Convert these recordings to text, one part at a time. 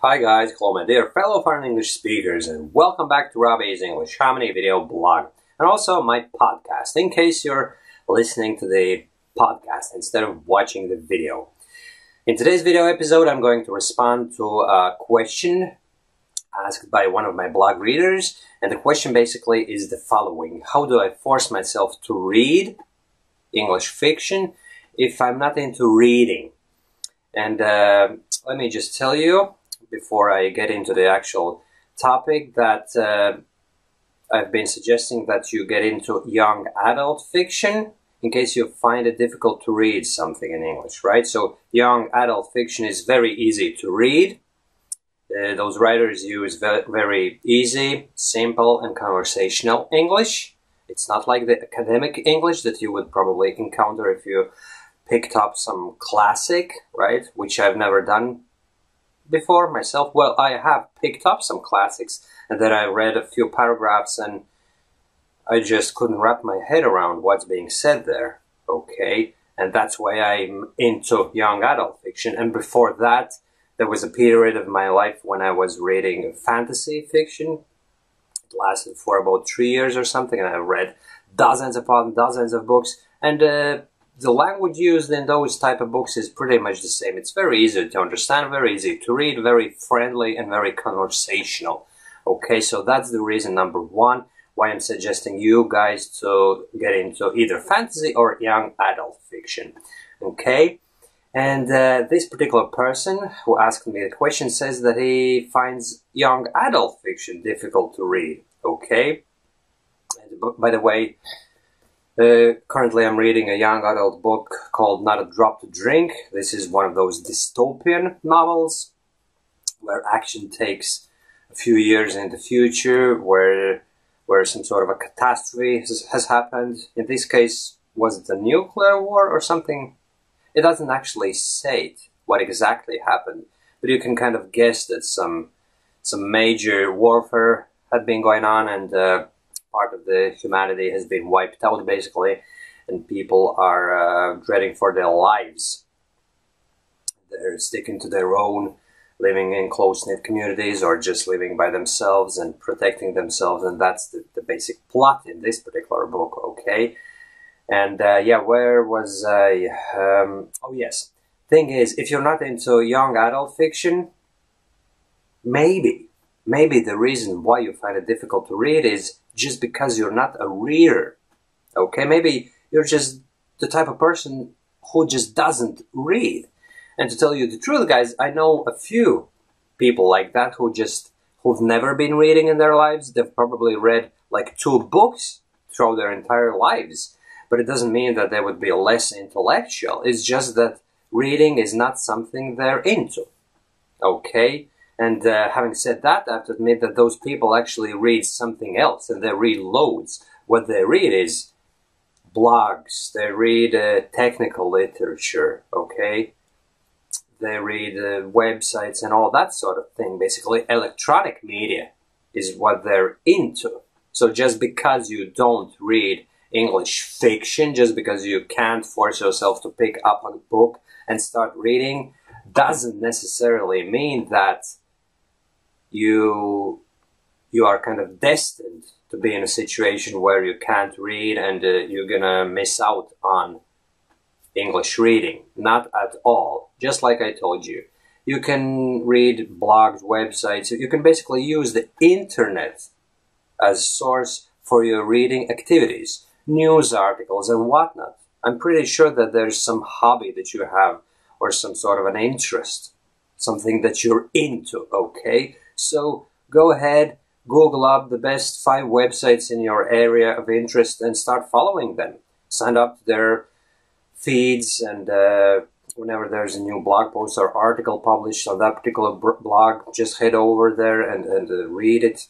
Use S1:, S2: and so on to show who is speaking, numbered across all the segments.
S1: Hi guys, hello my dear fellow foreign English speakers, and welcome back to Robbie's English Harmony video blog and also my podcast, in case you're listening to the podcast instead of watching the video. In today's video episode, I'm going to respond to a question asked by one of my blog readers, and the question basically is the following: how do I force myself to read English fiction if I'm not into reading? And let me just tell you, before I get into the actual topic, that I've been suggesting that you get into young adult fiction in case you find it difficult to read something in English, right? So young adult fiction is very easy to read. Those writers use very easy, simple, and conversational English. It's not like the academic English that you would probably encounter if you picked up some classic, right? Which I've never done before myself. Well, I have picked up some classics and then I read a few paragraphs and I just couldn't wrap my head around what's being said there, okay? And that's why I'm into young adult fiction. And before that, there was a period of my life when I was reading fantasy fiction. It lasted for about 3 years or something, and I read dozens upon dozens of books, and the language used in those type of books is pretty much the same. It's very easy to understand, very easy to read, very friendly, and very conversational. Okay, so that's the reason number one why I'm suggesting you guys to get into either fantasy or young adult fiction. Okay, and this particular person who asked me the question says that he finds young adult fiction difficult to read. Okay, and by the way, currently I'm reading a young adult book called Not a Drop to Drink. This is one of those dystopian novels where action takes a few years in the future, where some sort of a catastrophe has happened. In this case, was it a nuclear war or something? It doesn't actually say what exactly happened, but you can kind of guess that some major warfare had been going on, and part of the humanity has been wiped out, basically, and people are dreading for their lives. They're sticking to their own, living in close-knit communities or just living by themselves and protecting themselves, and that's the basic plot in this particular book, okay? And yeah, where was I? Oh yes, thing is, if you're not into young adult fiction, maybe the reason why you find it difficult to read is just because you're not a reader, okay? Maybe you're just the type of person who just doesn't read. And to tell you the truth, guys, I know a few people like that who've never been reading in their lives. They've probably read like 2 books throughout their entire lives, but it doesn't mean that they would be less intellectual. It's just that reading is not something they're into, okay? And having said that, I have to admit that those people actually read something else, and they read loads. What they read is blogs, they read technical literature, okay? They read websites and all that sort of thing. Basically, electronic media is what they're into. So just because you don't read English fiction, just because you can't force yourself to pick up a book and start reading, doesn't necessarily mean that you are kind of destined to be in a situation where you can't read and you're gonna miss out on English reading. Not at all. Just like I told you, you can read blogs, websites. You can basically use the internet as source for your reading activities, news articles and whatnot. I'm pretty sure that there's some hobby that you have or some sort of an interest, something that you're into, okay? So go ahead, Google up the best 5 websites in your area of interest and start following them. Sign up to their feeds, and whenever there's a new blog post or article published on that particular blog, just head over there and read it.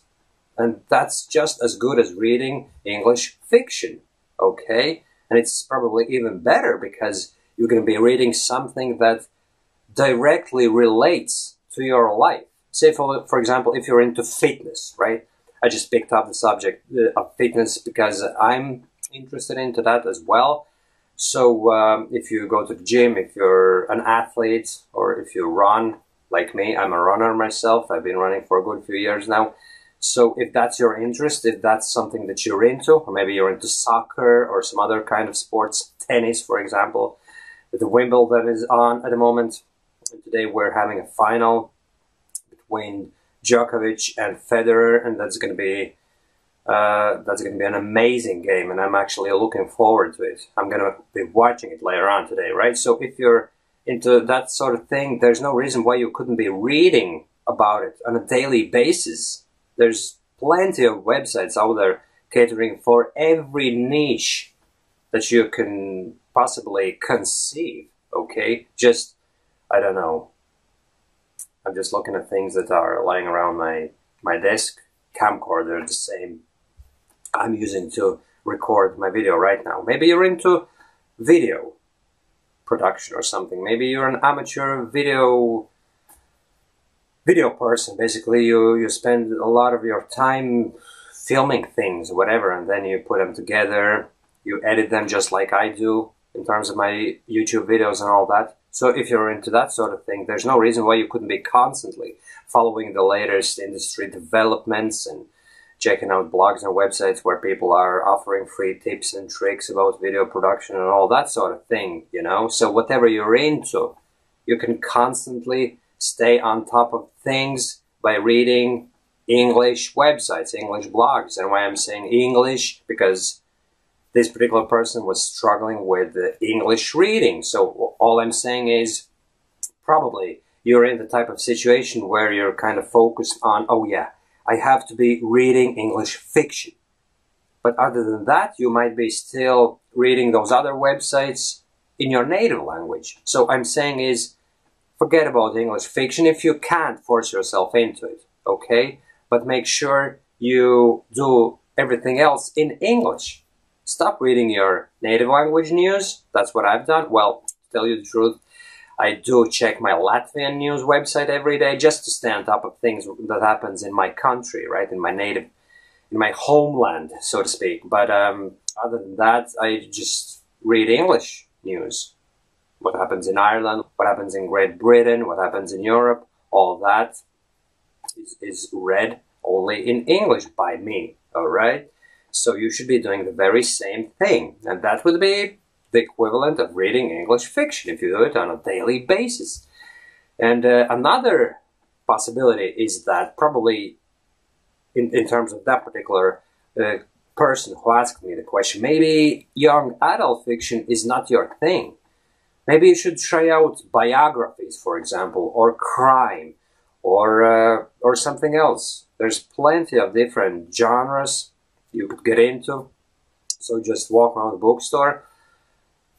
S1: And that's just as good as reading English fiction, okay? And it's probably even better because you're going to be reading something that directly relates to your life. Say, for example, if you're into fitness, right? I just picked up the subject of fitness because I'm interested into that as well. So if you go to the gym, if you're an athlete, or if you run, like me. I'm a runner myself. I've been running for a good few years now. So if that's your interest, if that's something that you're into, or maybe you're into soccer or some other kind of sports, tennis, for example, the Wimbledon is on at the moment. And today we're having a final between Djokovic and Federer, and that's going to be an amazing game, and I'm actually looking forward to it. I'm going to be watching it later on today, right? So if you're into that sort of thing, there's no reason why you couldn't be reading about it on a daily basis. There's plenty of websites out there catering for every niche that you can possibly conceive, okay? Just, I don't know. I'm just looking at things that are lying around my desk. Camcorder, the same I'm using to record my video right now. Maybe you're into video production or something. Maybe you're an amateur video person. Basically, you spend a lot of your time filming things, whatever, and then you put them together. You edit them just like I do in terms of my YouTube videos and all that. So if you're into that sort of thing, there's no reason why you couldn't be constantly following the latest industry developments and checking out blogs and websites where people are offering free tips and tricks about video production and all that sort of thing, you know? So whatever you're into, you can constantly stay on top of things by reading English websites, English blogs. And why I'm saying English, because this particular person was struggling with English reading. So all I'm saying is probably you're in the type of situation where you're kind of focused on, oh yeah, I have to be reading English fiction. But other than that, you might be still reading those other websites in your native language. So I'm saying is, forget about English fiction if you can't force yourself into it, okay? But make sure you do everything else in English. Stop reading your native language news. That's what I've done. Well, to tell you the truth, I do check my Latvian news website every day just to stay on top of things that happens in my country, right? In my homeland, so to speak. But other than that, I just read English news. What happens in Ireland, what happens in Great Britain, what happens in Europe, all that is read only in English by me, all right? So you should be doing the very same thing. And that would be the equivalent of reading English fiction if you do it on a daily basis. And another possibility is that probably in terms of that particular person who asked me the question, maybe young adult fiction is not your thing. Maybe you should try out biographies, for example, or crime, or something else. There's plenty of different genres you could get into. So just walk around the bookstore,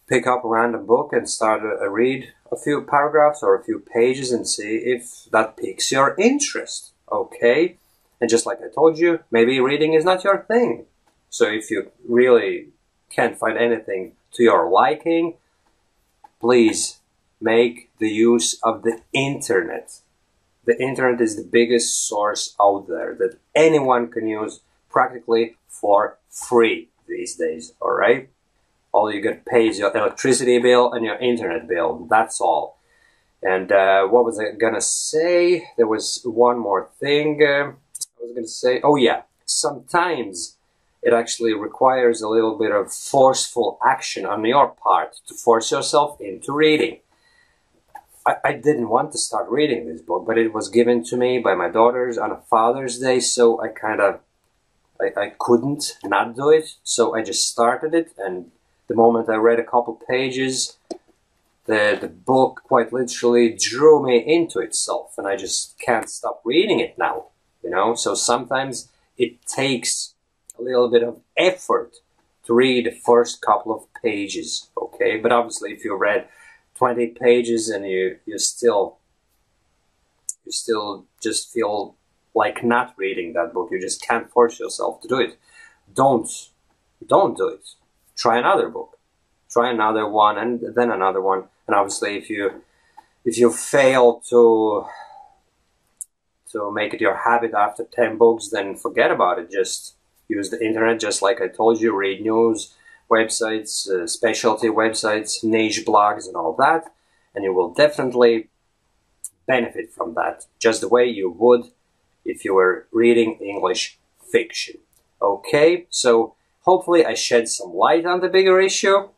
S1: pick up a random book and start read a few paragraphs or a few pages and see if that piques your interest, okay? And just like I told you, maybe reading is not your thing. So if you really can't find anything to your liking, please make the use of the internet. The internet is the biggest source out there that anyone can use practically for free these days, all right? All you get paid is your electricity bill and your internet bill. That's all. And what was I gonna say? There was one more thing I was gonna say. Oh yeah, sometimes it actually requires a little bit of forceful action on your part to force yourself into reading. I didn't want to start reading this book, but it was given to me by my daughters on a Father's Day, so I couldn't not do it, so I just started it, and the moment I read a couple pages, the book quite literally drew me into itself, and I just can't stop reading it now, you know? So sometimes it takes a little bit of effort to read the first couple of pages, okay? But obviously if you read 20 pages and you still just feel like not reading that book, you just can't force yourself to do it. Don't do it. Try another book. Try another one and then another one. And obviously if you fail to make it your habit after 10 books, then forget about it. Just use the internet, just like I told you. Read news websites, specialty websites, niche blogs and all that, and you will definitely benefit from that, just the way you would if you were reading English fiction. Okay, so hopefully I shed some light on the bigger issue.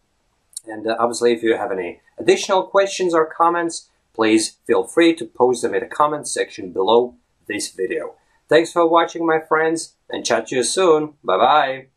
S1: And obviously, if you have any additional questions or comments, please feel free to post them in the comment section below this video. Thanks for watching, my friends, and chat to you soon. Bye-bye.